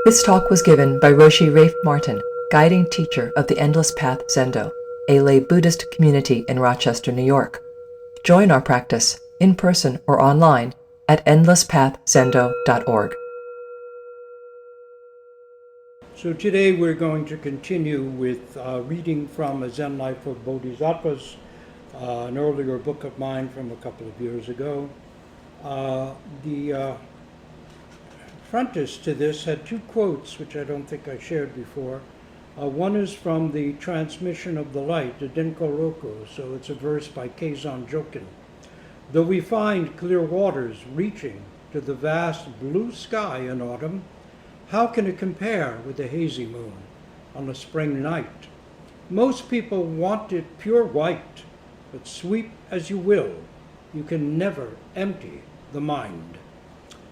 This talk was given by Roshi Rafe Martin, guiding teacher of the Endless Path Zendo, a lay Buddhist community in Rochester, New York. Join our practice, in person or online, at endlesspathzendo.org. So today we're going to continue with reading from A Zen Life of Bodhisattvas, an earlier book of mine from a couple of years ago. The frontispiece to this had two quotes, which I don't think I shared before. One is from the Transmission of the Light, the Denko Roku, so it's a verse by Keizan Jokin. Though we find clear waters reaching to the vast blue sky in autumn, how can it compare with the hazy moon on a spring night? Most people want it pure white, but sweep as you will, you can never empty the mind.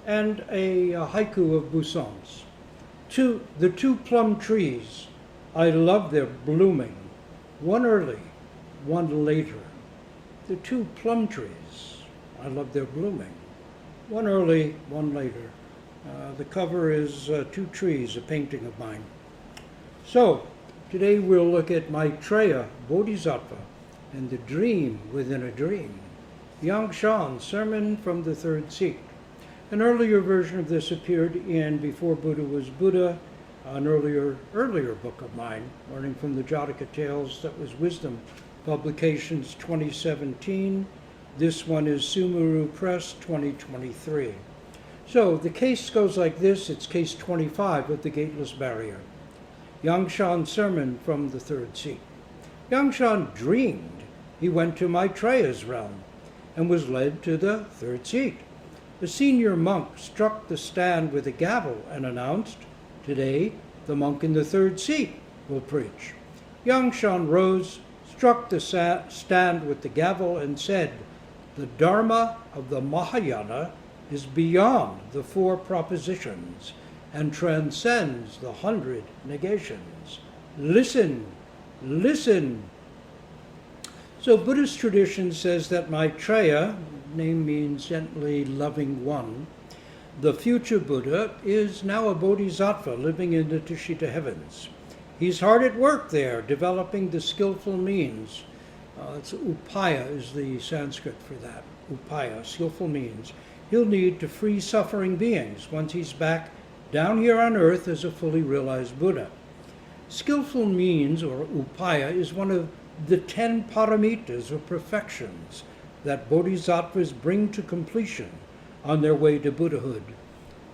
And a haiku of Busson's. The two plum trees, I love their blooming, one early, one later. The two plum trees, I love their blooming, one early, one later. The cover is two trees, a painting of mine. So, today we'll look at Maitreya, Bodhisattva, and the dream within a dream. Yang-shan, Sermon from the Third Seat. An earlier version of this appeared in Before Buddha Was Buddha, an earlier book of mine, Learning from the Jataka Tales, that was Wisdom, Publications 2017. This one is Sumuru Press 2023. So the case goes like this. It's case 25 of the Gateless Barrier. Yang-shan Sermon from the Third Seat. Yang-shan dreamed he went to Maitreya's realm and was led to the third seat. The senior monk struck the stand with a gavel and announced, "Today, the monk in the third seat will preach." Yang-shan rose, struck the stand with the gavel, and said, "The Dharma of the Mahayana is beyond the four propositions and transcends the 100 negations. Listen, listen." So Buddhist tradition says that Maitreya, name means gently loving one, the future Buddha, is now a bodhisattva living in the Tushita heavens. He's hard at work there, developing the skillful means. It's upaya is the Sanskrit for that. Upaya, skillful means. He'll need to free suffering beings once he's back down here on earth as a fully realized Buddha. Skillful means, or upaya, is one of the 10 paramitas, or perfections, that bodhisattvas bring to completion on their way to Buddhahood.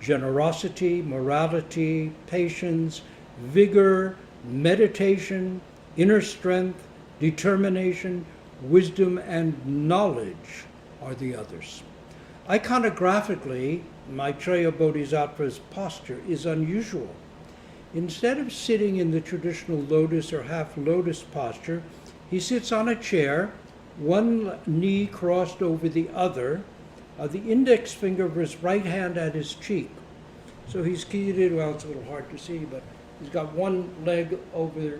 Generosity, morality, patience, vigor, meditation, inner strength, determination, wisdom, and knowledge are the others. Iconographically, Maitreya Bodhisattva's posture is unusual. Instead of sitting in the traditional lotus or half lotus posture, he sits on a chair, one knee crossed over the other, the index finger of his right hand at his cheek. So he's seated, well, it's a little hard to see, but he's got one leg over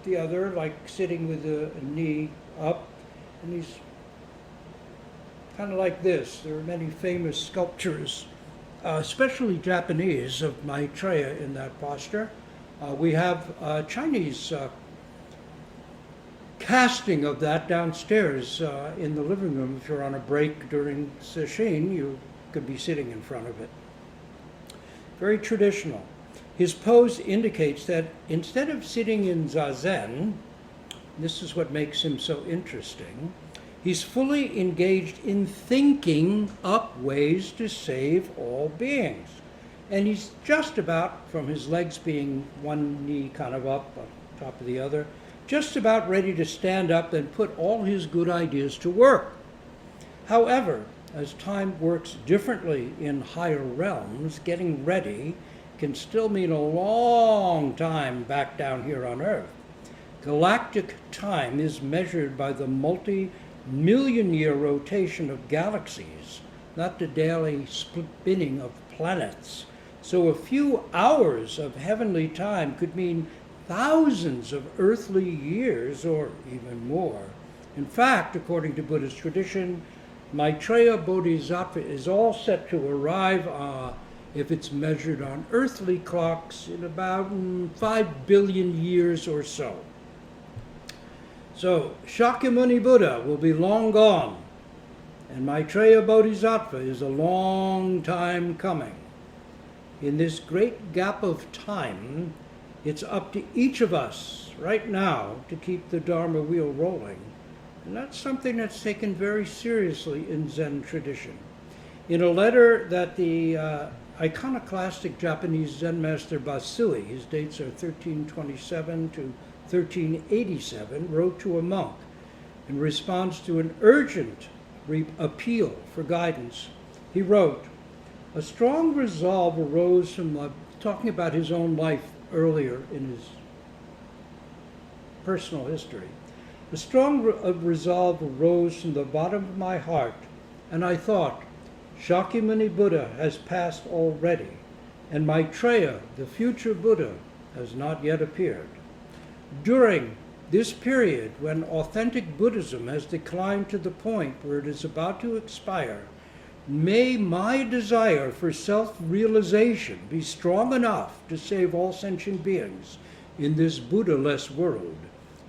the other, like sitting with a knee up, and he's kind of like this. There are many famous sculptures, especially Japanese, of Maitreya in that posture. We have Chinese casting of that downstairs in the living room. If you're on a break during sesshin, you could be sitting in front of it. Very traditional. His pose indicates that instead of sitting in zazen, this is what makes him so interesting, he's fully engaged in thinking up ways to save all beings. And he's just about, from his legs being one knee kind of up on top of the other, just about ready to stand up and put all his good ideas to work. However, as time works differently in higher realms, getting ready can still mean a long time back down here on Earth. Galactic time is measured by the multi-million-year rotation of galaxies, not the daily spinning of planets. So a few hours of heavenly time could mean thousands of earthly years, or even more. In fact, according to Buddhist tradition, Maitreya Bodhisattva is all set to arrive if it's measured on earthly clocks, in about 5 billion years or so. So Shakyamuni Buddha will be long gone, and Maitreya Bodhisattva is a long time coming. In this great gap of time, it's up to each of us right now to keep the Dharma wheel rolling. And that's something that's taken very seriously in Zen tradition. In a letter that the iconoclastic Japanese Zen master Basui, his dates are 1327 to 1387, wrote to a monk in response to an urgent appeal for guidance. He wrote, "A strong resolve arose from," talking about his own life earlier in his personal history, "a strong resolve arose from the bottom of my heart, and I thought, Shakyamuni Buddha has passed already, and Maitreya, the future Buddha, has not yet appeared. During this period, when authentic Buddhism has declined to the point where it is about to expire, may my desire for self-realization be strong enough to save all sentient beings in this Buddha-less world,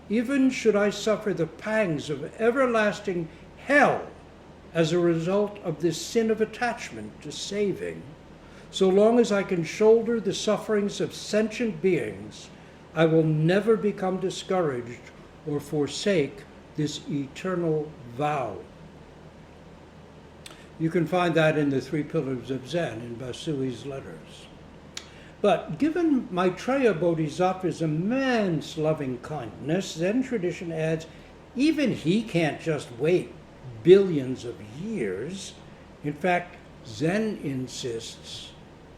even should I suffer the pangs of everlasting hell as a result of this sin of attachment to saving. So long as I can shoulder the sufferings of sentient beings, I will never become discouraged or forsake this eternal vow." You can find that in the Three Pillars of Zen in Basui's letters. But given Maitreya Bodhisattva's immense loving kindness, Zen tradition adds, even he can't just wait billions of years. In fact, Zen insists,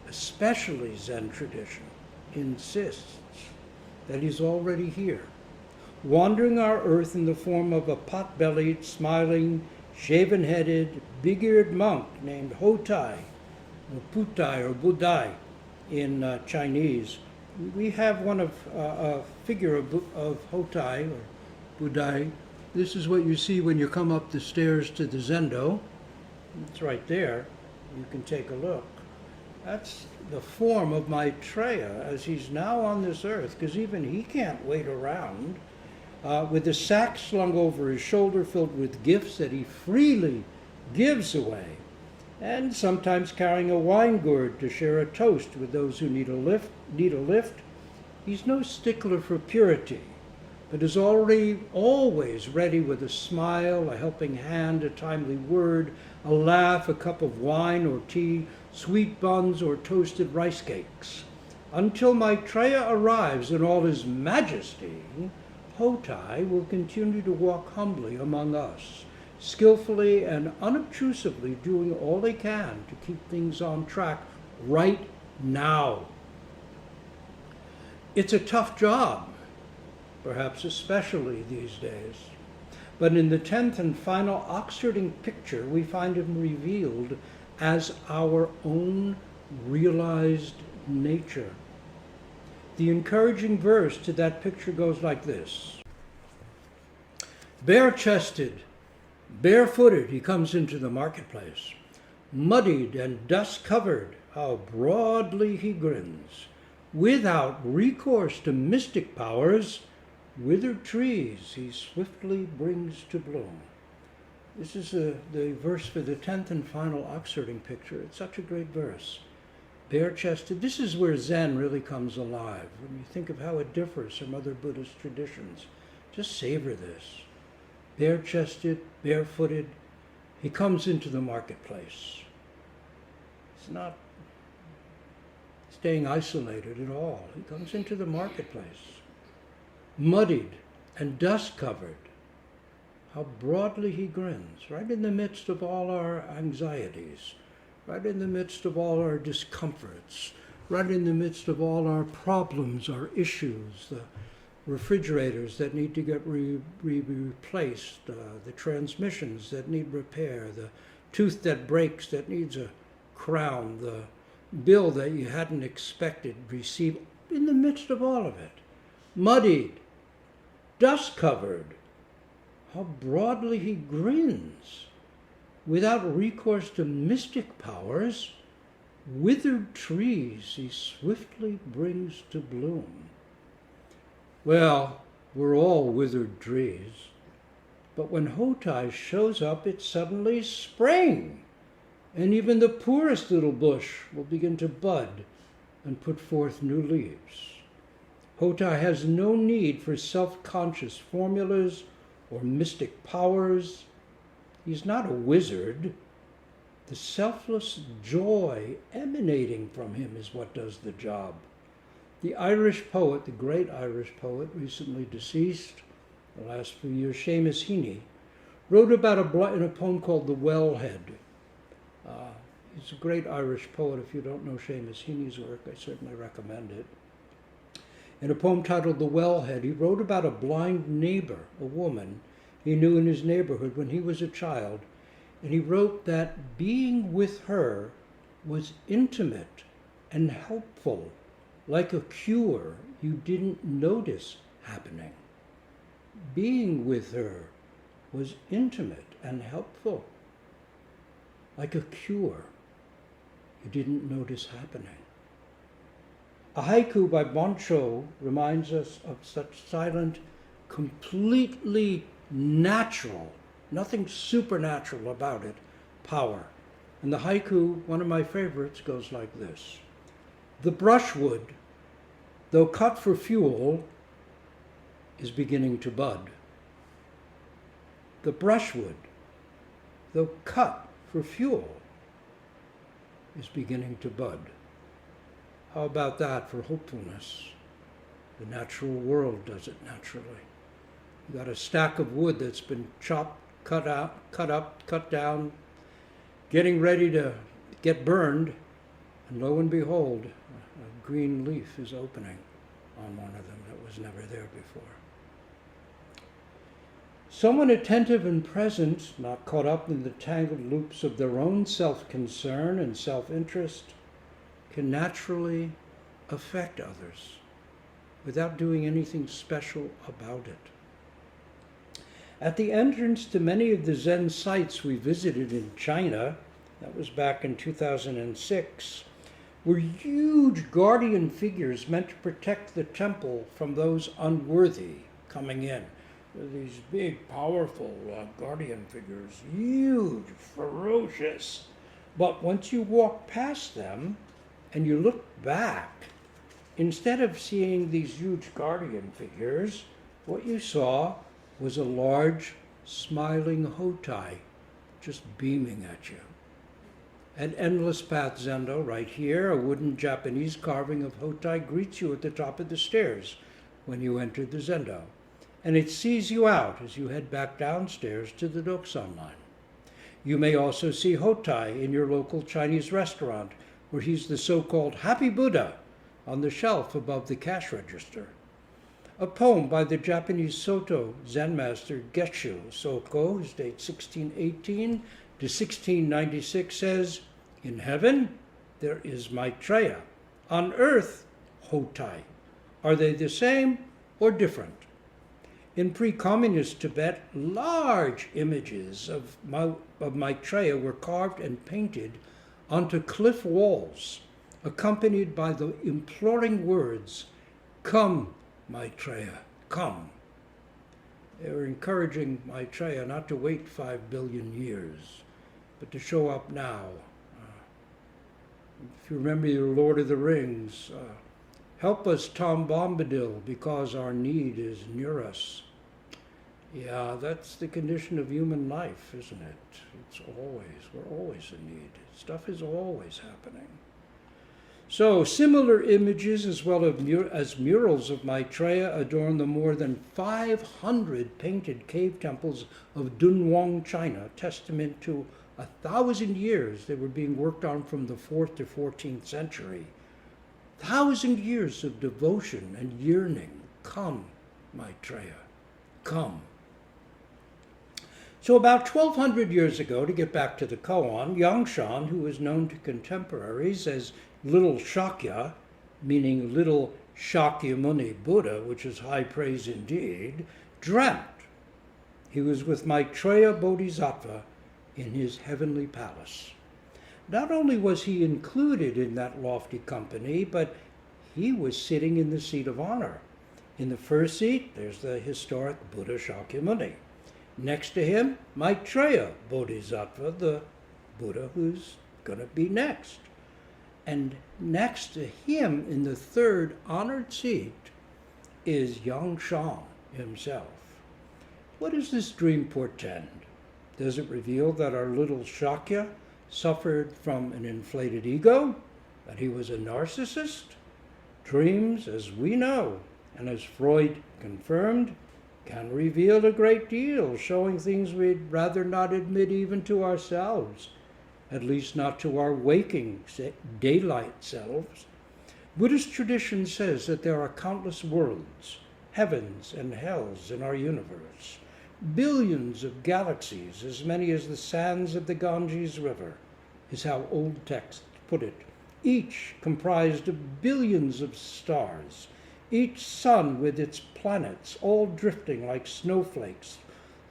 especially Zen tradition, insists that he's already here, wandering our earth in the form of a pot-bellied, smiling, shaven-headed, big-eared monk named Hotai, or Putai, or Budai in Chinese. We have a figure of Hotai, or Budai. This is what you see when you come up the stairs to the Zendo. It's right there. You can take a look. That's the form of Maitreya as he's now on this earth, because even he can't wait around, with a sack slung over his shoulder filled with gifts that he freely gives away, and sometimes carrying a wine gourd to share a toast with those who need a lift. He's no stickler for purity, but is always ready with a smile, a helping hand, a timely word, a laugh, a cup of wine or tea, sweet buns or toasted rice cakes. Until Maitreya arrives in all his majesty, Hotai will continue to walk humbly among us, skillfully and unobtrusively doing all he can to keep things on track right now. It's a tough job, perhaps especially these days. But in the 10th and final Oxfording picture, we find him revealed as our own realized nature. The encouraging verse to that picture goes like this. Bare-chested, barefooted, he comes into the marketplace. Muddied and dust-covered, how broadly he grins. Without recourse to mystic powers, withered trees he swiftly brings to bloom. This is the verse for the 10th and final Oxfording picture. It's such a great verse. Bare-chested. This is where Zen really comes alive. When you think of how it differs from other Buddhist traditions, just savor this. Bare-chested, barefooted, he comes into the marketplace. It's not staying isolated at all. He comes into the marketplace. Muddied and dust-covered, how broadly he grins, right in the midst of all our anxieties, right in the midst of all our discomforts, right in the midst of all our problems, our issues, the refrigerators that need to get replaced, the transmissions that need repair, the tooth that breaks that needs a crown, the bill that you hadn't expected receive, in the midst of all of it. Muddied, dust-covered, how broadly he grins. Without recourse to mystic powers, withered trees he swiftly brings to bloom. Well, we're all withered trees, but when Hotai shows up, it's suddenly spring, and even the poorest little bush will begin to bud and put forth new leaves. Hotai has no need for self-conscious formulas or mystic powers. He's not a wizard. The selfless joy emanating from him is what does the job. The Irish poet, the great Irish poet, recently deceased, the last few years, Seamus Heaney, wrote about in a poem called The Wellhead. He's a great Irish poet. If you don't know Seamus Heaney's work, I certainly recommend it. In a poem titled The Wellhead, he wrote about a blind neighbor, a woman he knew in his neighborhood when he was a child, and he wrote that being with her was intimate and helpful, like a cure you didn't notice happening. Being with her was intimate and helpful, like a cure you didn't notice happening. A haiku by Boncho reminds us of such silent, completely natural, nothing supernatural about it, power. And the haiku, one of my favorites, goes like this. The brushwood, though cut for fuel, is beginning to bud. The brushwood, though cut for fuel, is beginning to bud. How about that for hopefulness? The natural world does it naturally. You got a stack of wood that's been chopped, cut up, cut down, getting ready to get burned, and lo and behold, a green leaf is opening on one of them that was never there before. Someone attentive and present, not caught up in the tangled loops of their own self-concern and self-interest, can naturally affect others without doing anything special about it. At the entrance to many of the Zen sites we visited in China, that was back in 2006, were huge guardian figures meant to protect the temple from those unworthy coming in. These big, powerful guardian figures, huge, ferocious. But once you walk past them and you look back, instead of seeing these huge guardian figures, what you saw was a large, smiling Hotai just beaming at you. At Endless Path Zendo, right here, a wooden Japanese carving of Hotai greets you at the top of the stairs when you enter the Zendo. And it sees you out as you head back downstairs to the Doksan line. You may also see Hotai in your local Chinese restaurant, where he's the so-called Happy Buddha on the shelf above the cash register. A poem by the Japanese Soto Zen master Geshu Soko, who's dates 1618 to 1696, says, "In heaven there is Maitreya, on earth Hotai. Are they the same or different?" In pre-communist Tibet, large images of Maitreya were carved and painted onto cliff walls, accompanied by the imploring words, "Come, Maitreya, come." They were encouraging Maitreya not to wait 5 billion years, but to show up now. If you remember your Lord of the Rings, help us, Tom Bombadil, because our need is near us. Yeah, that's the condition of human life, isn't it? We're always in need. Stuff is always happening. So, similar images as well as murals of Maitreya adorn the more than 500 painted cave temples of Dunhuang, China, testament to 1,000 years they were being worked on from the 4th to 14th century. 1,000 years of devotion and yearning. Come, Maitreya, come. So about 1,200 years ago, to get back to the koan, Yang-shan, who was known to contemporaries as Little Shakya, meaning Little Shakyamuni Buddha, which is high praise indeed, dreamt he was with Maitreya Bodhisattva in his heavenly palace. not only was he included in that lofty company, but he was sitting in the seat of honor. In the first seat, there's the historic Buddha Shakyamuni. Next to him, Maitreya Bodhisattva, the Buddha who's going to be next. And next to him, in the third honored seat, is Yang-shan himself. What does this dream portend? Does it reveal that our little Shakya suffered from an inflated ego, that he was a narcissist? Dreams, as we know, and as Freud confirmed, can reveal a great deal, showing things we'd rather not admit even to ourselves, at least not to our waking daylight selves. Buddhist tradition says that there are countless worlds, heavens and hells in our universe, billions of galaxies, as many as the sands of the Ganges River, is how old texts put it, each comprised of billions of stars, each sun with its planets all drifting like snowflakes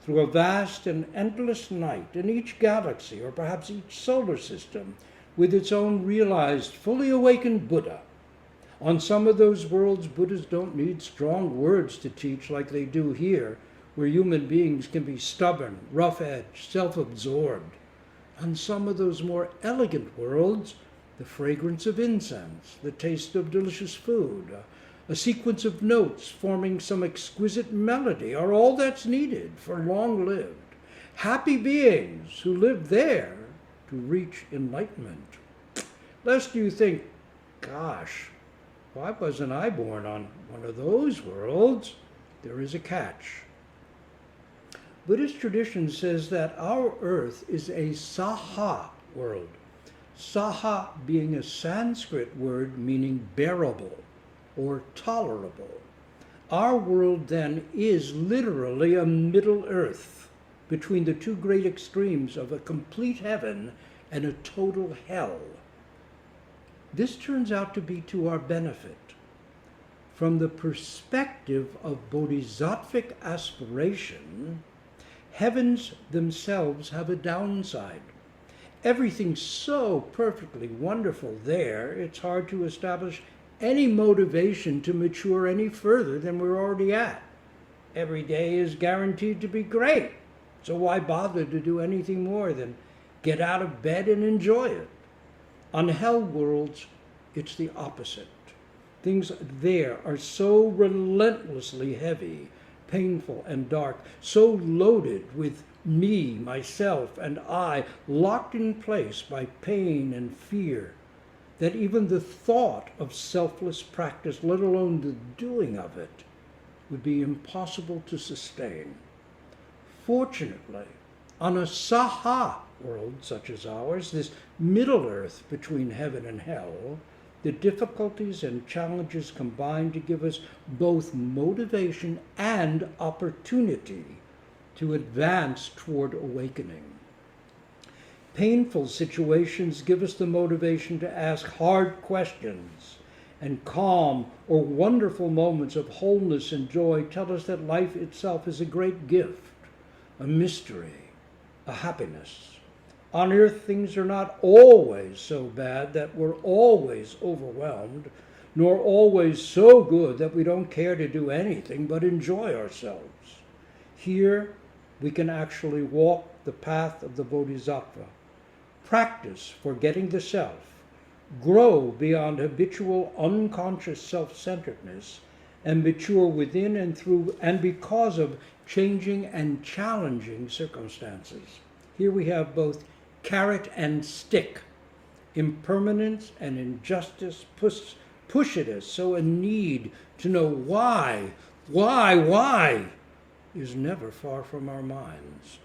through a vast and endless night, and each galaxy, or perhaps each solar system, with its own realized, fully awakened Buddha. On some of those worlds, Buddhas don't need strong words to teach like they do here, where human beings can be stubborn, rough-edged, self-absorbed. On some of those more elegant worlds, the fragrance of incense, the taste of delicious food, a sequence of notes forming some exquisite melody are all that's needed for long-lived, happy beings who live there to reach enlightenment. Lest you think, gosh, why wasn't I born on one of those worlds? There is a catch. Buddhist tradition says that our earth is a saha world. Saha being a Sanskrit word meaning bearable or tolerable. Our world then is literally a middle earth between the two great extremes of a complete heaven and a total hell. This turns out to be to our benefit. From the perspective of bodhisattvic aspiration, heavens themselves have a downside. Everything's so perfectly wonderful there, it's hard to establish any motivation to mature any further than we're already at. Every day is guaranteed to be great, so why bother to do anything more than get out of bed and enjoy it? On hell worlds, it's the opposite. Things there are so relentlessly heavy, painful and dark, so loaded with me, myself, and I, locked in place by pain and fear, that even the thought of selfless practice, let alone the doing of it, would be impossible to sustain. Fortunately, on a saha world such as ours, this middle earth between heaven and hell, the difficulties and challenges combine to give us both motivation and opportunity to advance toward awakening. Painful situations give us the motivation to ask hard questions, and calm or wonderful moments of wholeness and joy tell us that life itself is a great gift, a mystery, a happiness. On earth, things are not always so bad that we're always overwhelmed, nor always so good that we don't care to do anything but enjoy ourselves. Here, we can actually walk the path of the Bodhisattva, practice forgetting the self, grow beyond habitual unconscious self-centeredness, and mature within and through and because of changing and challenging circumstances. Here we have both carrot and stick. Impermanence and injustice push at us, so a need to know why is never far from our minds.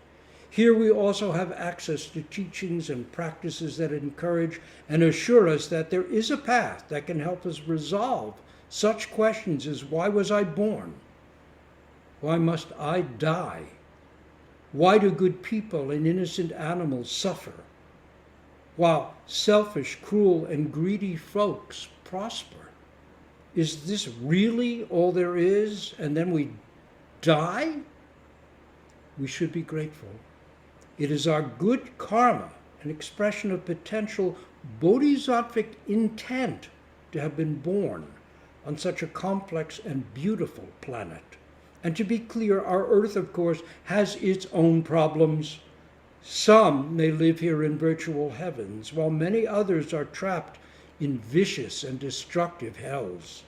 Here we also have access to teachings and practices that encourage and assure us that there is a path that can help us resolve such questions as, why was I born? Why must I die? Why do good people and innocent animals suffer, while selfish, cruel, and greedy folks prosper? Is this really all there is, and then we die? We should be grateful. It is our good karma an expression of potential bodhisattvic intent to have been born on such a complex and beautiful planet. And to be clear, our Earth, of course, has its own problems. Some may live here in virtual heavens, while many others are trapped in vicious and destructive hells.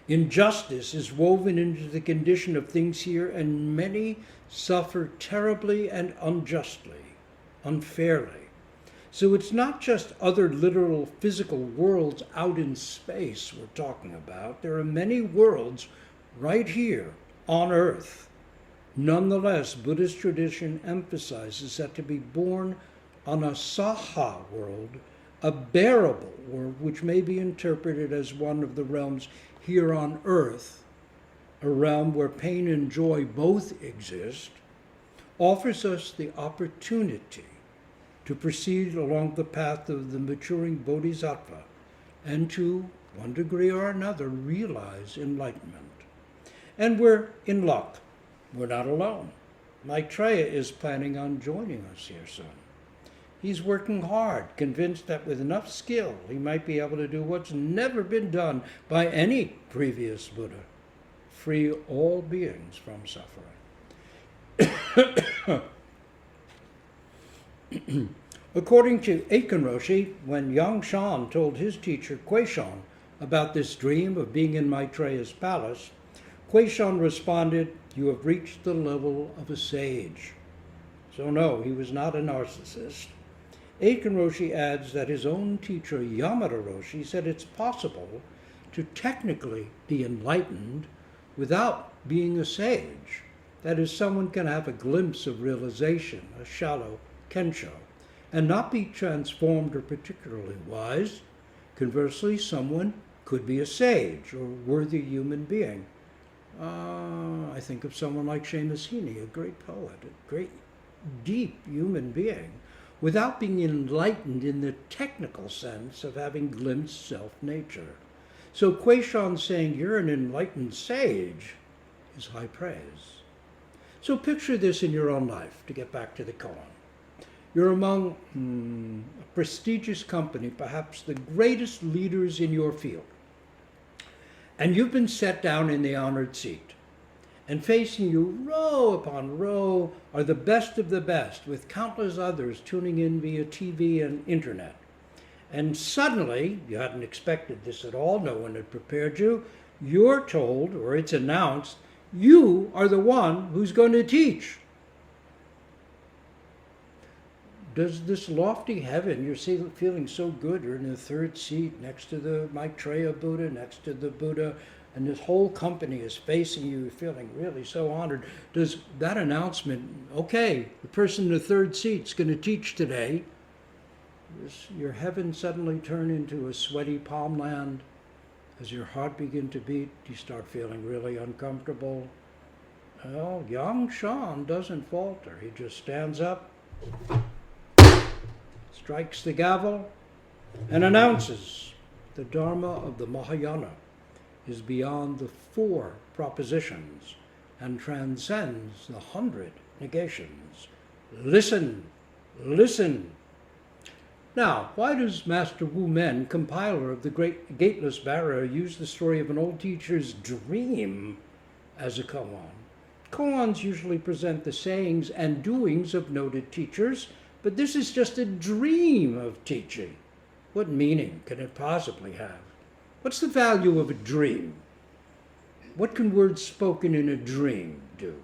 Injustice is woven into the condition of things here, and many suffer terribly and unjustly, unfairly. So it's not just other literal physical worlds out in space we're talking about. There are many worlds right here on Earth. Nonetheless, Buddhist tradition emphasizes that to be born on a saha world, a bearable world, which may be interpreted as one of the realms here on Earth, a realm where pain and joy both exist, offers us the opportunity to proceed along the path of the maturing bodhisattva and to, one degree or another, realize enlightenment. And we're in luck. We're not alone. Maitreya is planning on joining us here soon. He's working hard, convinced that with enough skill, he might be able to do what's never been done by any previous Buddha: free all beings from suffering. According to Aiken Roshi, when Yang-shan told his teacher Kuei-shan about this dream of being in Maitreya's palace, Kuei-shan responded, "You have reached the level of a sage." So no, he was not a narcissist. Aiken Roshi adds that his own teacher Yamada Roshi said it's possible to technically be enlightened without being a sage. That is, someone can have a glimpse of realization, a shallow kensho, and not be transformed or particularly wise. Conversely, someone could be a sage or worthy human being. I think of someone like Seamus Heaney, a great poet, a great, deep human being, without being enlightened in the technical sense of having glimpsed self-nature. So Kuei-shan saying you're an enlightened sage is high praise. So picture this in your own life, to get back to the koan. You're among a prestigious company, perhaps the greatest leaders in your field. And you've been set down in the honored seat. And facing you, row upon row, are the best of the best, with countless others tuning in via TV and internet. And suddenly, you hadn't expected this at all, no one had prepared you, you're told, or it's announced, you are the one who's going to teach. Does this lofty heaven, you're feeling so good, you're in the third seat next to the Maitreya Buddha, next to the Buddha, and this whole company is facing you, feeling really so honored. Does that announcement, okay, the person in the third seat's going to teach today, does your heaven suddenly turn into a sweaty palm land? As your heart begins to beat, you start feeling really uncomfortable. Well, Yang-shan doesn't falter. He just stands up, strikes the gavel, and announces the Dharma of the Mahayana is beyond the 4 propositions and transcends the 100 negations. Listen, listen. Now, why does Master Wu-men, compiler of the great Gateless Barrier, use the story of an old teacher's dream as a koan? Koans usually present the sayings and doings of noted teachers, but this is just a dream of teaching. What meaning can it possibly have? What's the value of a dream? What can words spoken in a dream do?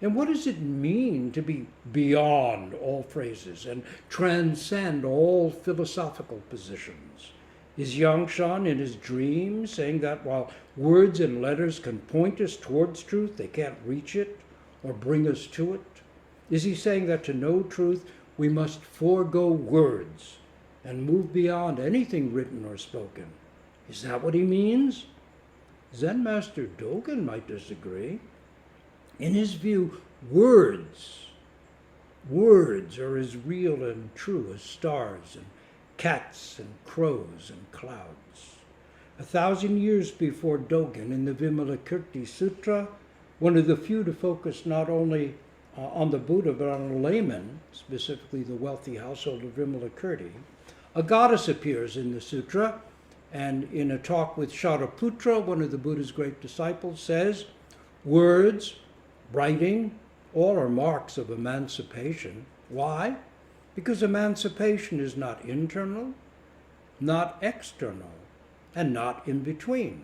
And what does it mean to be beyond all phrases and transcend all philosophical positions? Is Yang-shan in his dream saying that while words and letters can point us towards truth, they can't reach it or bring us to it? Is he saying that to know truth, we must forego words and move beyond anything written or spoken? Is that what he means? Zen Master Dogen might disagree. In his view, words are as real and true as stars and cats and crows and clouds. 1,000 years before Dogen, in the Vimalakirti Sutra, one of the few to focus not only on the Buddha, but on a layman, specifically the wealthy household of Vimalakirti, a goddess appears in the sutra, and in a talk with Shariputra, one of the Buddha's great disciples, says, words, writing, all are marks of emancipation. Why? Because emancipation is not internal, not external, and not in between.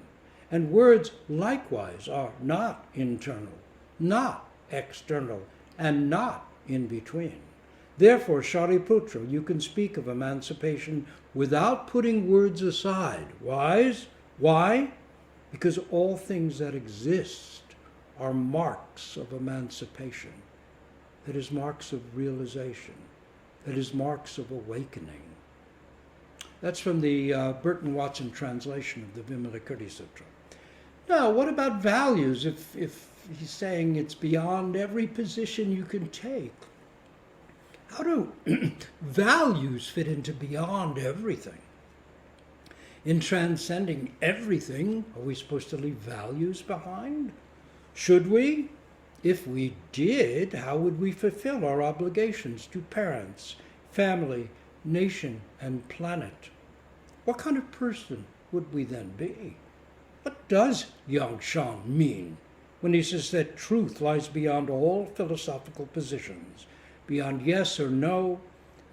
And words likewise are not internal, not external, and not in between. Therefore, Shariputra, you can speak of emancipation without putting words aside. Why? Because all things that exist are marks of emancipation. That is, marks of realization. That is, marks of awakening. That's from the Burton Watson translation of the Vimalakirti Sutra. Now, what about values? If he's saying it's beyond every position you can take, how do values fit into beyond everything? In transcending everything, are we supposed to leave values behind? Should we? If we did, how would we fulfill our obligations to parents, family, nation, and planet? What kind of person would we then be? What does Yang-shan mean when he says that truth lies beyond all philosophical positions, beyond yes or no,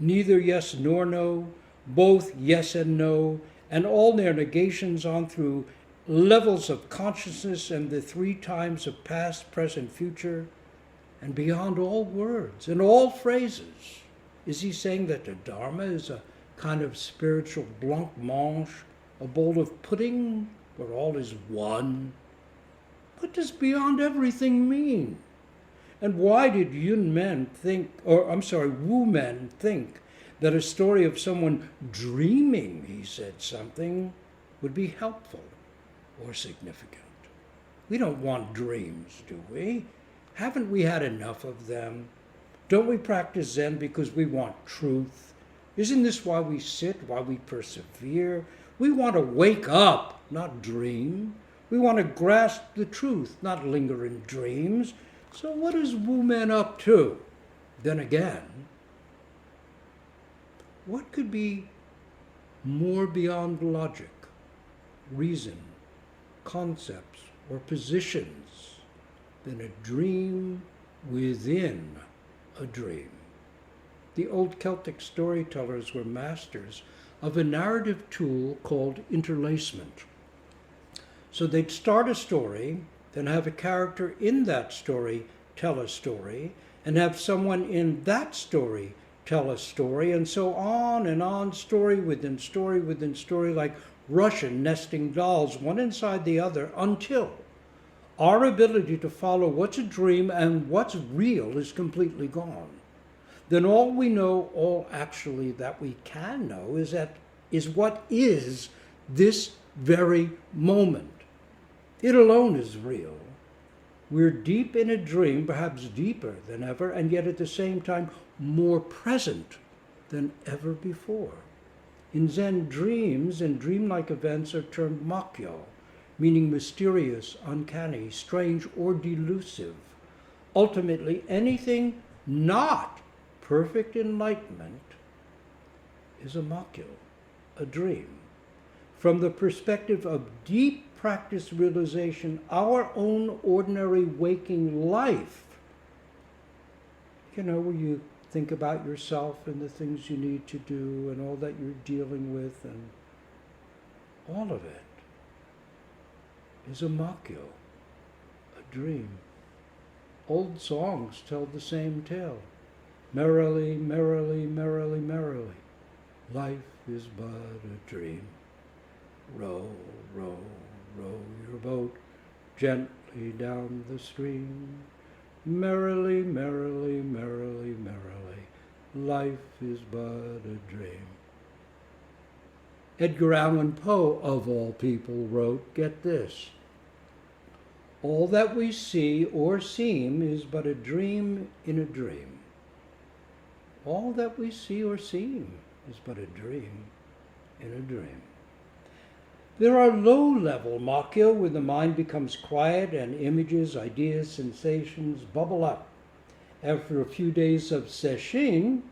neither yes nor no, both yes and no, and all their negations on through levels of consciousness and the three times of past, present, future, and beyond all words and all phrases? Is he saying that the Dharma is a kind of spiritual blancmange, a bowl of pudding where all is one? What does beyond everything mean? And why did Wu-men think that a story of someone dreaming he said something would be helpful or significant? We don't want dreams, do we? Haven't we had enough of them? Don't we practice Zen because we want truth? Isn't this why we sit, why we persevere? We want to wake up, not dream. We want to grasp the truth, not linger in dreams. So what is Wu-men up to? Then again, what could be more beyond logic, reason, concepts, or positions than a dream within a dream? The old Celtic storytellers were masters of a narrative tool called interlacement. So they'd start a story, then have a character in that story tell a story, and have someone in that story tell a story, and so on, story within story within story, like Russian nesting dolls, one inside the other, until our ability to follow what's a dream and what's real is completely gone. Then all we know, all actually that we can know, is what is this very moment. It alone is real. We're deep in a dream, perhaps deeper than ever, and yet at the same time more present than ever before. In Zen, dreams and dreamlike events are termed makyo, meaning mysterious, uncanny, strange, or delusive. Ultimately, anything not perfect enlightenment is a makyo, a dream. From the perspective of deep practice realization, our own ordinary waking life, where you think about yourself and the things you need to do and all that you're dealing with, and all of it is a makyo, a dream. Old songs tell the same tale. Merrily, merrily, merrily, merrily, life is but a dream. Row, row, row your boat gently down the stream. Merrily, merrily, merrily, merrily, life is but a dream. Edgar Allan Poe, of all people, wrote, get this, all that we see or seem is but a dream in a dream. All that we see or seem is but a dream in a dream. There are low-level makyo where the mind becomes quiet and images, ideas, sensations bubble up After a few days of sesshin,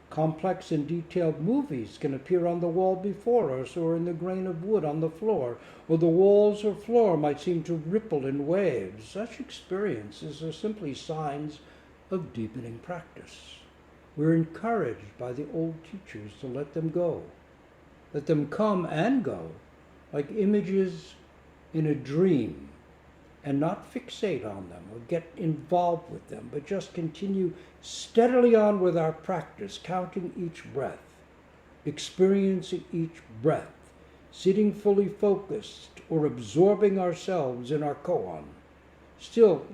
complex and detailed movies can appear on the wall before us or in the grain of wood on the floor, or the walls or floor might seem to ripple in waves. Such experiences are simply signs of deepening practice. We're encouraged by the old teachers to let them go. Let them come and go, like images in a dream, and not fixate on them or get involved with them, but just continue steadily on with our practice, counting each breath, experiencing each breath, sitting fully focused or absorbing ourselves in our koan. Still,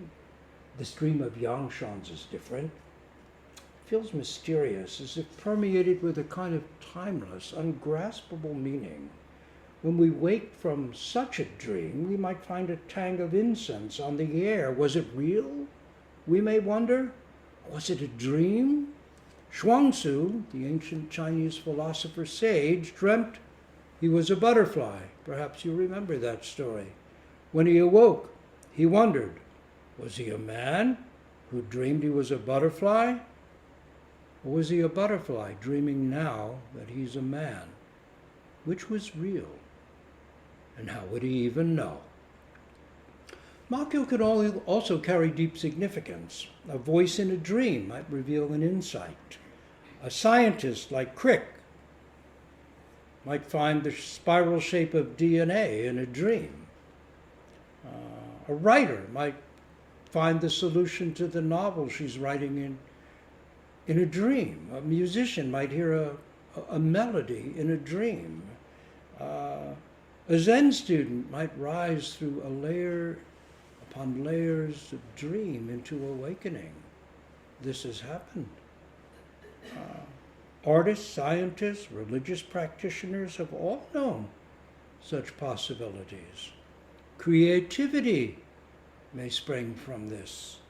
the stream of Yang-shans is different. It feels mysterious, as if permeated with a kind of timeless, ungraspable meaning. When we wake from such a dream, we might find a tang of incense on the air. Was it real? We may wonder. Was it a dream? Shuangzi, the ancient Chinese philosopher sage, dreamt he was a butterfly. Perhaps you remember that story. When he awoke, he wondered, was he a man who dreamed he was a butterfly? Or was he a butterfly dreaming now that he's a man? Which was real? And how would he even know? Makyo could also carry deep significance. A voice in a dream might reveal an insight. A scientist like Crick might find the spiral shape of DNA in a dream. A writer might find the solution to the novel she's writing in a dream. A musician might hear a melody in a dream. A Zen student might rise through a layer upon layers of dream into awakening. This has happened. Artists, scientists, religious practitioners have all known such possibilities. Creativity may spring from this.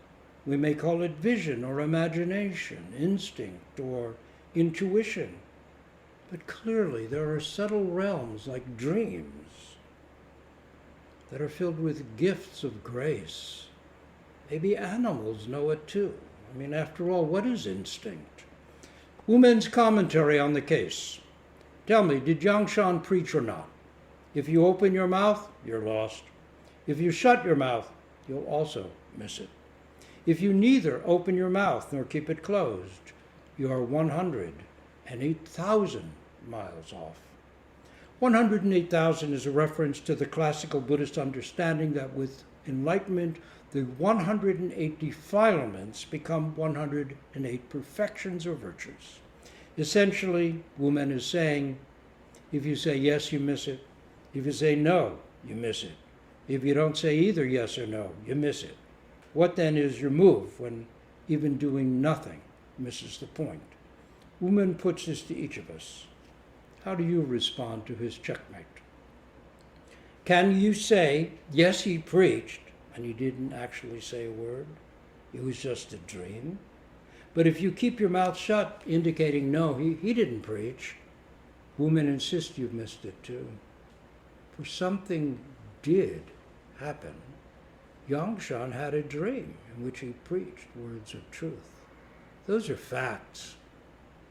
We may call it vision or imagination, instinct or intuition. But clearly there are subtle realms like dreams that are filled with gifts of grace. Maybe animals know it too. I mean, after all, what is instinct? Wu-men's commentary on the case. Tell me, did Yang-shan preach or not? If you open your mouth, you're lost. If you shut your mouth, you'll also miss it. If you neither open your mouth nor keep it closed, you are 108,000 miles off. 108,000 is a reference to the classical Buddhist understanding that with enlightenment, the 108 defilements become 108 perfections or virtues. Essentially, Wu-men is saying, if you say yes, you miss it. If you say no, you miss it. If you don't say either yes or no, you miss it. What then is your move when even doing nothing misses the point? Wu-men puts this to each of us. How do you respond to his checkmate? Can you say, yes, he preached, and he didn't actually say a word? It was just a dream. But if you keep your mouth shut, indicating, no, he didn't preach, Wu-men insist you've missed it too. For something did happen. Yang-shan had a dream in which he preached words of truth. Those are facts.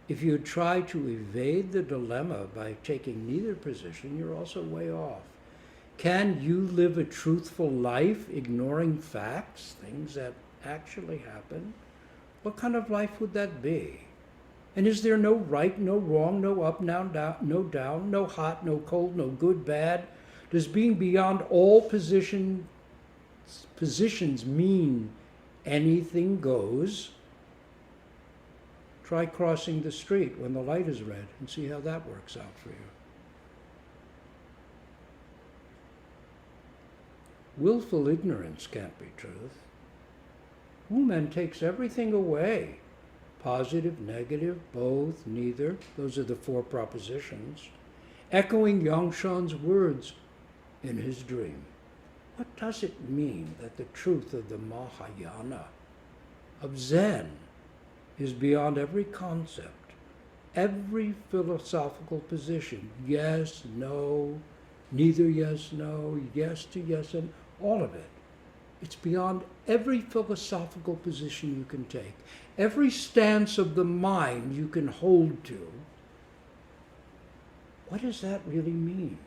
If you try to evade the dilemma by taking neither position, you're also way off. Can you live a truthful life ignoring facts, things that actually happen? What kind of life would that be? And is there no right, no wrong, no up, no down, no hot, no cold, no good, bad? Does being beyond all positions mean anything goes? Try crossing the street when the light is red and see how that works out for you. Willful ignorance can't be truth. Wu-men takes everything away. Positive, negative, both, neither. Those are the four propositions. Echoing Yang-shan's words in his dream. What does it mean that the truth of the Mahayana, of Zen, is beyond every concept, every philosophical position? Yes, no, neither yes, no, yes to yes, and all of it. It's beyond every philosophical position you can take, every stance of the mind you can hold to. What does that really mean?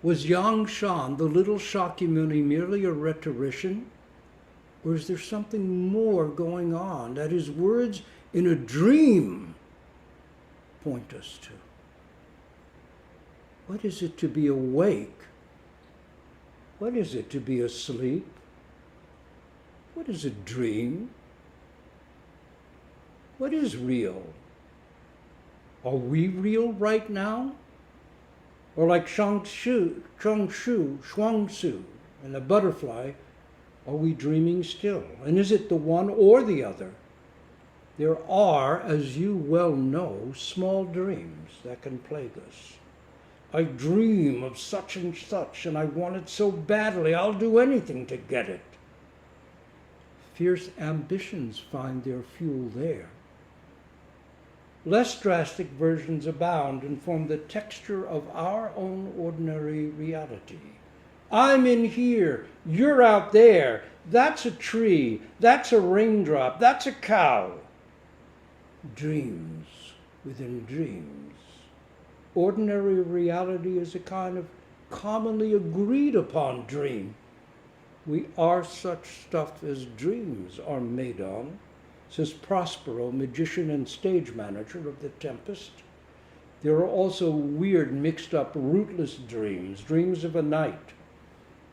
Was Yang-shan, the little Shakyamuni, merely a rhetorician? Or is there something more going on that his words in a dream point us to? What is it to be awake? What is it to be asleep? What is a dream? What is real? Are we real right now? Or like Shuang-Shu and the butterfly, are we dreaming still? And is it the one or the other? There are, as you well know, small dreams that can plague us. I dream of such and such, and I want it so badly, I'll do anything to get it. Fierce ambitions find their fuel there. Less drastic versions abound and form the texture of our own ordinary reality. I'm in here, you're out there, that's a tree, that's a raindrop, that's a cow. Dreams within dreams. Ordinary reality is a kind of commonly agreed upon dream. We are such stuff as dreams are made on, says Prospero, magician and stage manager of The Tempest. There are also weird, mixed up, rootless dreams, dreams of a night,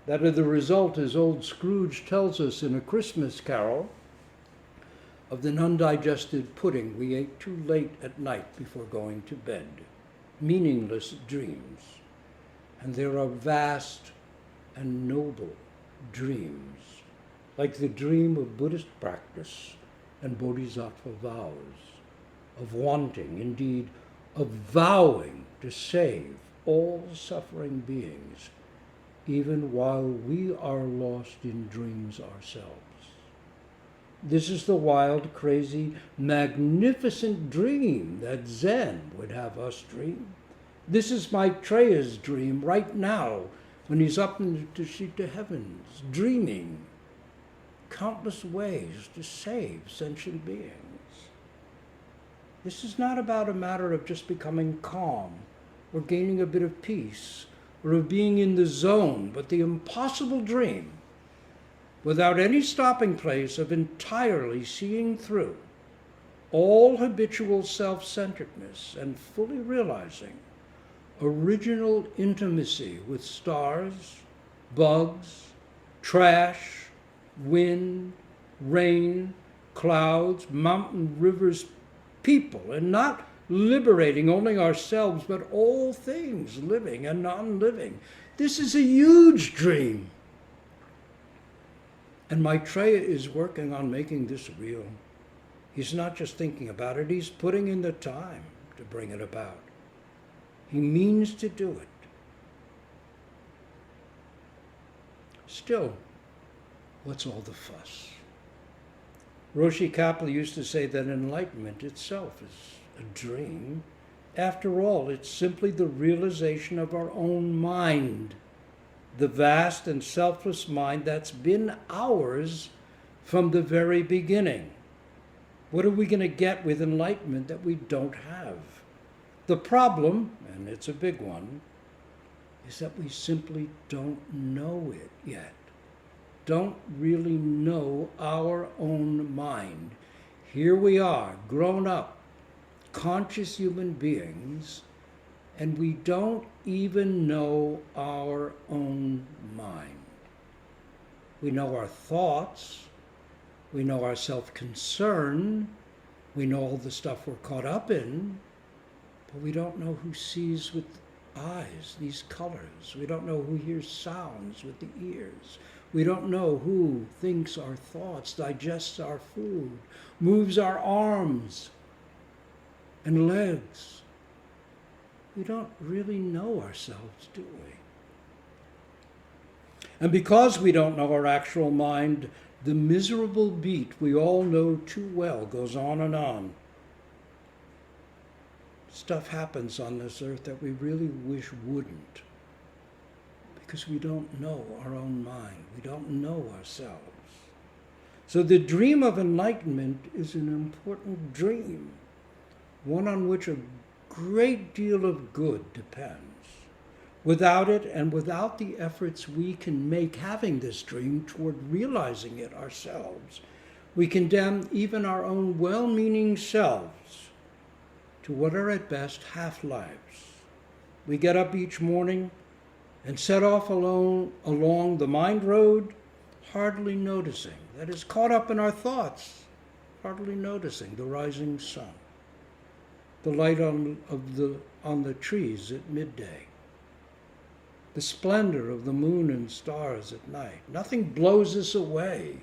that are the result, as old Scrooge tells us in A Christmas Carol, of the undigested pudding we ate too late at night before going to bed. Meaningless dreams. And there are vast and noble dreams, like the dream of Buddhist practice and bodhisattva vows, of wanting, indeed, of vowing to save all suffering beings, even while we are lost in dreams ourselves. This is the wild, crazy, magnificent dream that Zen would have us dream. This is Maitreya's dream right now when he's up in the Tushita heavens, dreaming countless ways to save sentient beings. This is not about a matter of just becoming calm or gaining a bit of peace or of being in the zone, but the impossible dream without any stopping place of entirely seeing through all habitual self-centeredness and fully realizing original intimacy with stars, bugs, trash, wind, rain, clouds, mountain, rivers, people, and not liberating only ourselves, but all things living and non-living. This is a huge dream. And Maitreya is working on making this real. He's not just thinking about it, he's putting in the time to bring it about. He means to do it. Still, what's all the fuss? Roshi Kapleau used to say that enlightenment itself is a dream. After all, it's simply the realization of our own mind, the vast and selfless mind that's been ours from the very beginning. What are we going to get with enlightenment that we don't have? The problem, and it's a big one, is that we simply don't know it yet. Don't really know our own mind. Here we are, grown up, conscious human beings, and we don't even know our own mind. We know our thoughts, we know our self-concern, we know all the stuff we're caught up in, but we don't know who sees with eyes these colors. We don't know who hears sounds with the ears. We don't know who thinks our thoughts, digests our food, moves our arms and legs. We don't really know ourselves, do we? And because we don't know our actual mind, the miserable beat we all know too well goes on and on. Stuff happens on this earth that we really wish wouldn't. because we don't know our own mind. We don't know ourselves. So the dream of enlightenment is an important dream, one on which a great deal of good depends. Without it, and without the efforts we can make having this dream toward realizing it ourselves, we condemn even our own well-meaning selves to what are at best half-lives. We get up each morning and set off along the mind road, hardly noticing, that is, caught up in our thoughts, hardly noticing the rising sun, the light on the trees at midday, the splendor of the moon and stars at night. Nothing blows us away.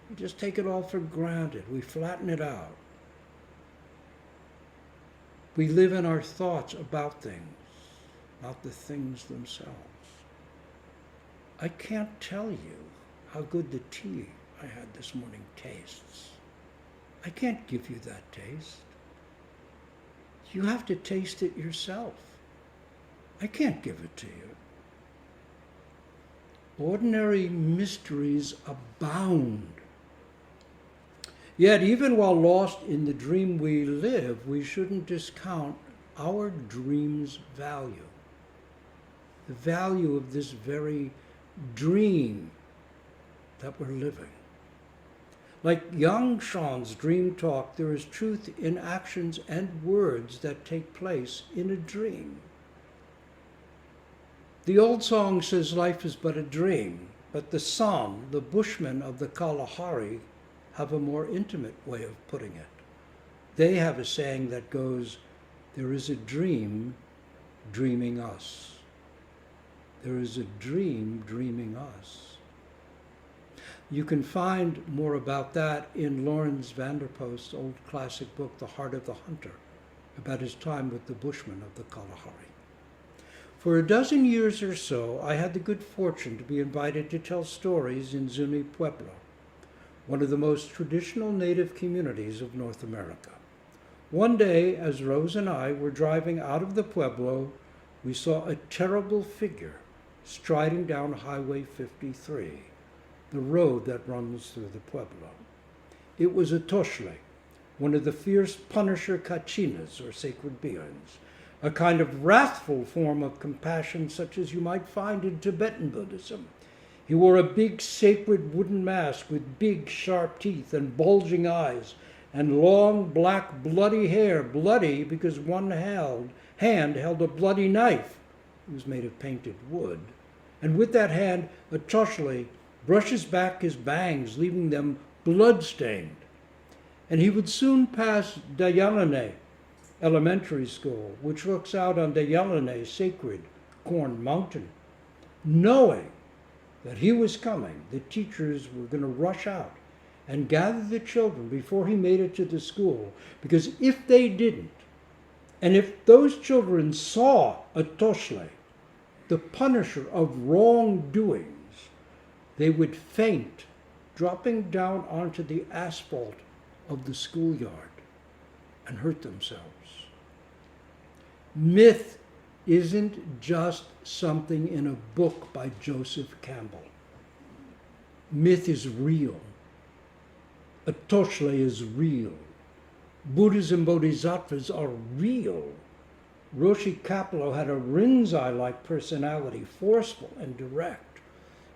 We just take it all for granted. We flatten it out. We live in our thoughts about things, not the things themselves. I can't tell you how good the tea I had this morning tastes. I can't give you that taste. You have to taste it yourself. I can't give it to you. Ordinary mysteries abound. Yet, even while lost in the dream we live, we shouldn't discount our dream's value. The value of this very dream that we're living. Like Yang-shan's dream talk, there is truth in actions and words that take place in a dream. The old song says life is but a dream, but the San, the Bushmen of the Kalahari, have a more intimate way of putting it. They have a saying that goes, there is a dream dreaming us. There is a dream dreaming us. You can find more about that in Lawrence Vanderpost's old classic book, The Heart of the Hunter, about his time with the Bushmen of the Kalahari. For a dozen years or so, I had the good fortune to be invited to tell stories in Zuni Pueblo, one of the most traditional native communities of North America. One day, as Rose and I were driving out of the Pueblo, we saw a terrible figure striding down Highway 53, the road that runs through the Pueblo. It was a Toshle, one of the fierce Punisher Kachinas, or sacred beings, a kind of wrathful form of compassion such as you might find in Tibetan Buddhism. He wore a big sacred wooden mask with big sharp teeth and bulging eyes and long black bloody hair, bloody because one hand held a bloody knife. It was made of painted wood. And with that hand, a Toshle brushes back his bangs, leaving them blood-stained. And he would soon pass Dayalane Elementary School, which looks out on Dayalane sacred Corn Mountain. Knowing that he was coming, the teachers were going to rush out and gather the children before he made it to the school, because if they didn't, and if those children saw a Toshle, the punisher of wrongdoings, they would faint, dropping down onto the asphalt of the schoolyard and hurt themselves. Myth isn't just something in a book by Joseph Campbell. Myth is real. A Toshle is real. Buddhas and Bodhisattvas are real. Roshi Kapleau had a Rinzai-like personality, forceful and direct.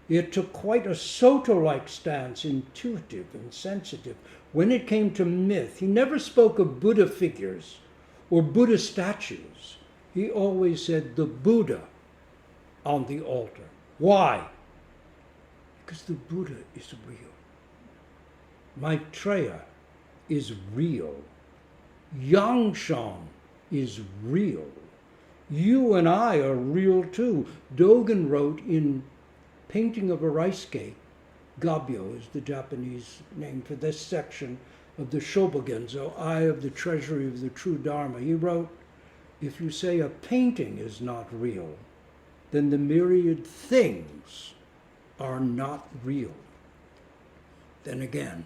It took quite a Soto-like stance, intuitive and sensitive. When it came to myth, he never spoke of Buddha figures or Buddha statues. He always said the Buddha on the altar. Why? Because the Buddha is real. Maitreya is real. Yang-shan is real. You and I are real too. Dogen wrote in Painting of a Rice Cake, Gabyo is the Japanese name for this section of the Shobogenzo, Eye of the Treasury of the True Dharma. He wrote, if you say a painting is not real, then the myriad things are not real. Then again,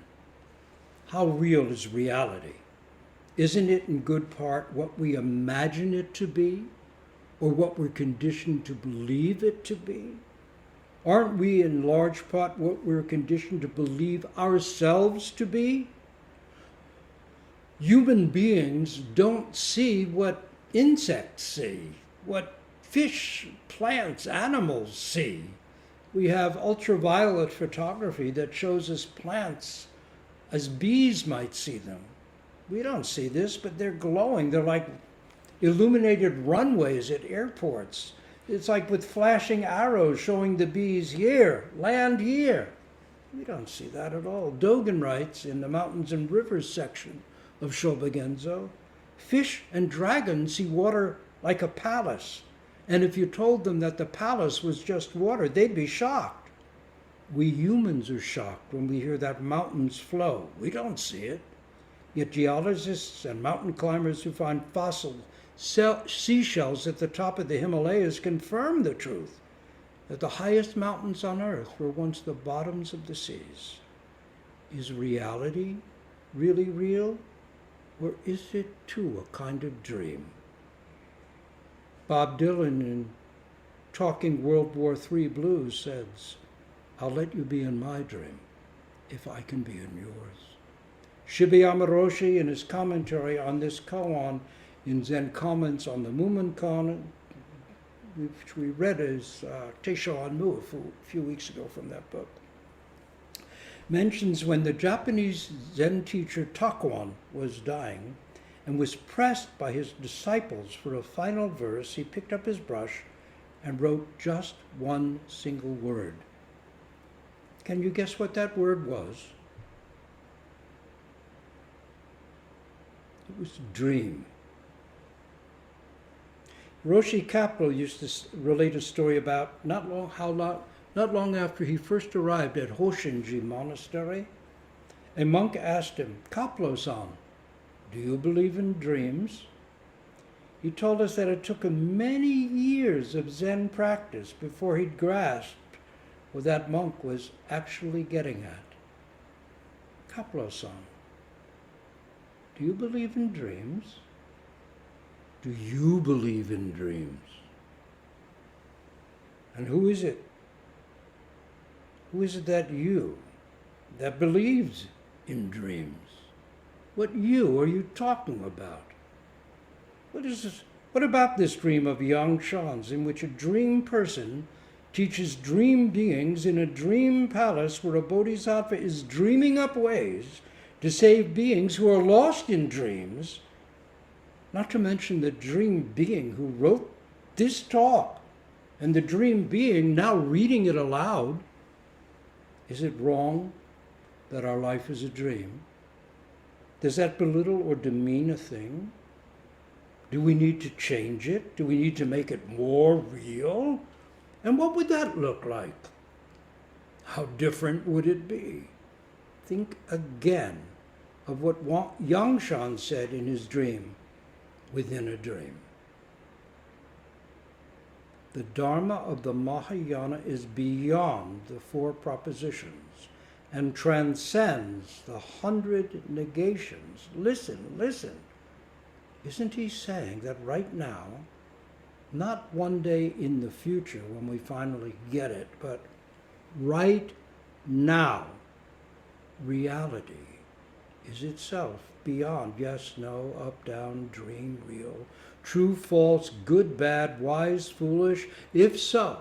how real is reality? Isn't it in good part what we imagine it to be? or what we're conditioned to believe it to be? Aren't we in large part what we're conditioned to believe ourselves to be? Human beings don't see what insects see, what fish, plants, animals see. We have ultraviolet photography that shows us plants as bees might see them. We don't see this, but they're glowing. They're like illuminated runways at airports. It's like with flashing arrows showing the bees, here, land here. We don't see that at all. Dogen writes in the Mountains and Rivers section of Shobogenzo, fish and dragons see water like a palace. And if you told them that the palace was just water, they'd be shocked. We humans are shocked when we hear that mountains flow. We don't see it. Yet geologists and mountain climbers who find fossil seashells at the top of the Himalayas confirm the truth, that the highest mountains on earth were once the bottoms of the seas. Is reality really real, or is it too a kind of dream? Bob Dylan in Talking World War III Blues says, I'll let you be in my dream if I can be in yours. Shibayama Roshi in his commentary on this koan in Zen Comments on the Wu-men koan, which we read as Teisho Anmu a few weeks ago from that book, mentions when the Japanese Zen teacher Takuan was dying and was pressed by his disciples for a final verse, he picked up his brush and wrote just one single word. Can you guess what that word was? It was dream. Roshi Kapleau used to relate a story about not long after he first arrived at Hosshinji Monastery, a monk asked him, Kapleau-san, do you believe in dreams? He told us that it took him many years of Zen practice before he'd grasped what that monk was actually getting at. Kapleau-san, do you believe in dreams? Do you believe in dreams? And who is it? Who is it that believes in dreams? What you are you talking about? What is this? What about this dream of Yang-shan's in which a dream person teaches dream beings in a dream palace where a bodhisattva is dreaming up ways to save beings who are lost in dreams, not to mention the dream being who wrote this talk and the dream being now reading it aloud? Is it wrong that our life is a dream? Does that belittle or demean a thing? Do we need to change it? Do we need to make it more real? And what would that look like? How different would it be? Think again of what Yang-shan said in his dream within a dream. The Dharma of the Mahayana is beyond the four propositions and transcends the 100 negations. Listen, listen. Isn't he saying that right now, not one day in the future when we finally get it, but right now, reality is itself beyond yes, no, up, down, dream, real, true, false, good, bad, wise, foolish? If so,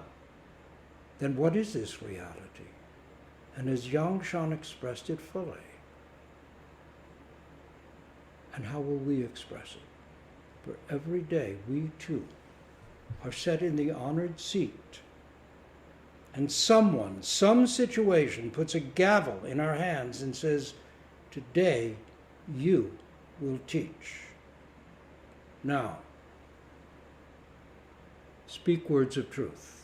then what is this reality? And has Yang-shan expressed it fully? And how will we express it? For every day we too are set in the honored seat, and someone, some situation puts a gavel in our hands and says, today you will teach. Now, speak words of truth.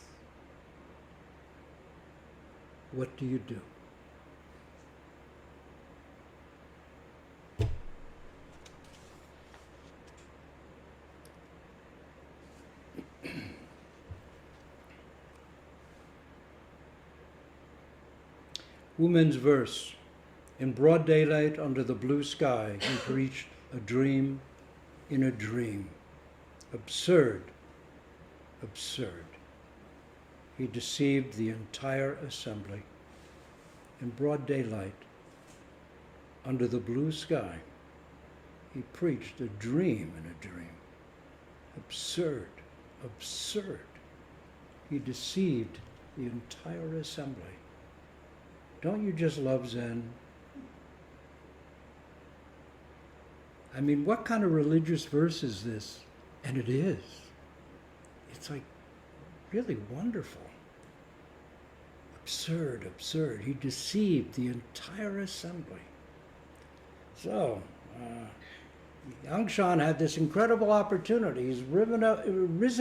What do you do? Wu-men's verse. In broad daylight under the blue sky, he preached a dream in a dream. Absurd, absurd. He deceived the entire assembly in broad daylight, under the blue sky. He preached a dream in a dream. Absurd, absurd. He deceived the entire assembly. Don't you just love Zen? I mean, what kind of religious verse is this? And it is. It's like really wonderful. Absurd, absurd. He deceived the entire assembly. So, Yang-shan had this incredible opportunity. He's risen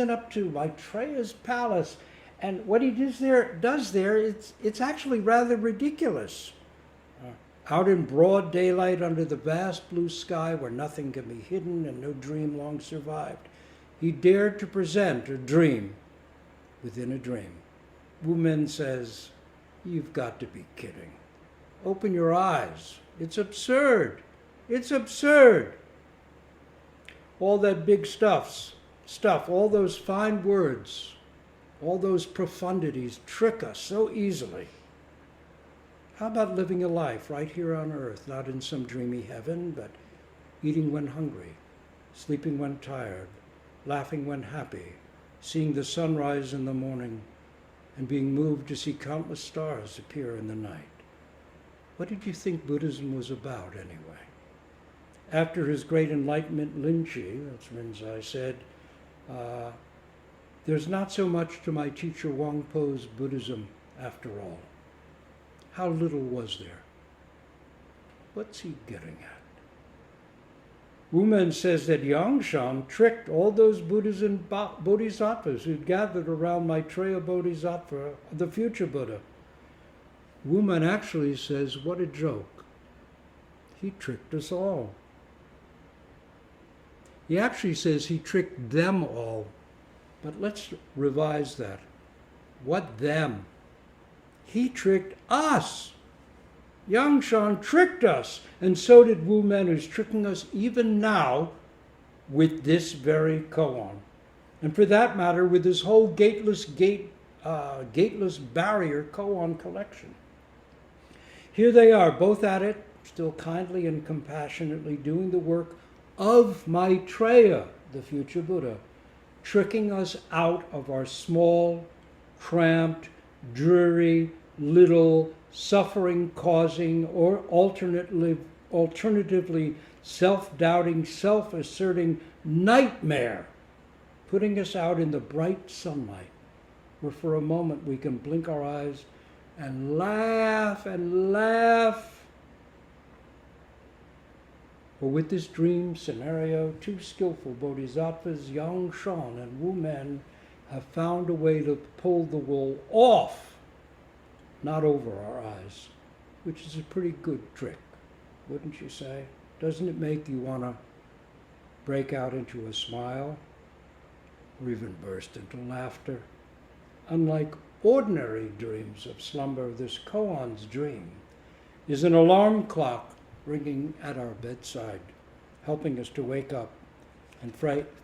up to Maitreya's palace, and what he does there, it's actually rather ridiculous. Out in broad daylight under the vast blue sky where nothing can be hidden and no dream long survived, he dared to present a dream within a dream. Wu-men says, "You've got to be kidding. Open your eyes. It's absurd. It's absurd." All that big stuff, all those fine words, all those profundities trick us so easily. How about living a life right here on earth, not in some dreamy heaven, but eating when hungry, sleeping when tired, laughing when happy, seeing the sunrise in the morning, and being moved to see countless stars appear in the night? What did you think Buddhism was about, anyway? After his great enlightenment, Linchi, that's Rinzai, said, "There's not so much to my teacher Wangpo's Buddhism after all." How little was there? What's he getting at? Wu-men says that Yang-shan tricked all those Buddhas and Bodhisattvas who'd gathered around Maitreya Bodhisattva, the future Buddha. Wu-men actually says, what a joke. He tricked us all. He actually says he tricked them all. But let's revise that. What them? He tricked us. Yang-shan tricked us, and so did Wu-men, who's tricking us even now with this very koan. And for that matter, with this whole Gateless Barrier koan collection. Here they are, both at it, still kindly and compassionately doing the work of Maitreya, the future Buddha, tricking us out of our small, cramped, dreary, little, suffering-causing, or alternatively self-doubting, self-asserting nightmare, putting us out in the bright sunlight, where for a moment we can blink our eyes and laugh and laugh. For with this dream scenario, two skillful bodhisattvas, Yang-shan and Wu-men, have found a way to pull the wool off, not over our eyes, which is a pretty good trick, wouldn't you say? Doesn't it make you want to break out into a smile or even burst into laughter? Unlike ordinary dreams of slumber, this koan's dream is an alarm clock ringing at our bedside, helping us to wake up and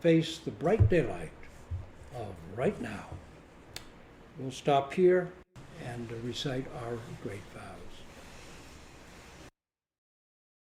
face the bright daylight of right now. We'll stop here and recite our great vows.